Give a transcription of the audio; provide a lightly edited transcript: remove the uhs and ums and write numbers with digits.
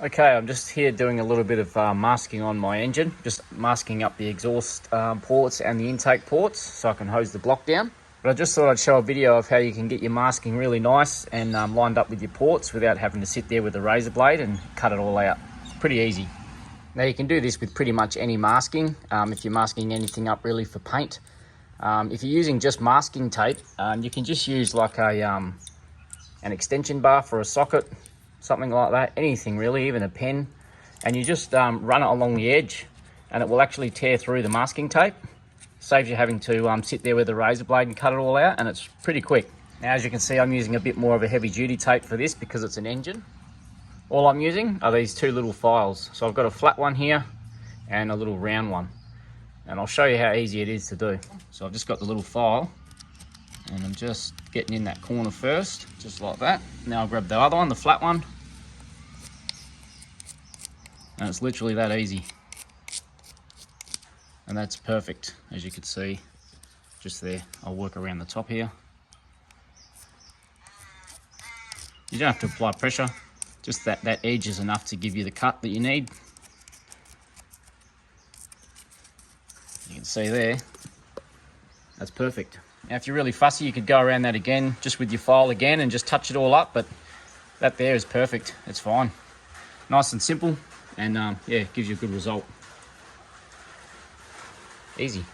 Okay, I'm just here doing a little bit of masking on my engine, just masking up the exhaust ports and the intake ports so I can hose the block down. But I just thought I'd show a video of how you can get your masking really nice and lined up with your ports without having to sit there with a razor blade and cut it all out. It's pretty easy. Now you can do this with pretty much any masking, if you're masking anything up really for paint. If you're using just masking tape, you can just use like an extension bar for a socket, something like that, anything really, even a pen, and you just run it along the edge and it will actually tear through the masking tape. Saves you having to sit there with a razor blade and cut it all out, and it's pretty quick. Now as you can see, I'm using a bit more of a heavy duty tape for this because it's an engine. All I'm using are these two little files. So I've got a flat one here and a little round one, and I'll show you how easy it is to do. So I've just got the little file and I'm just getting in that corner first, just like that. Now I'll grab the other one, the flat one, and it's literally that easy. And that's perfect, as you can see, just there. I'll work around the top here. You don't have to apply pressure, just that edge is enough to give you the cut that you need. You can see there, that's perfect. Now if you're really fussy, you could go around that again, just with your file again, and just touch it all up, but that there is perfect, it's fine. Nice and simple, and yeah, it gives you a good result. Easy.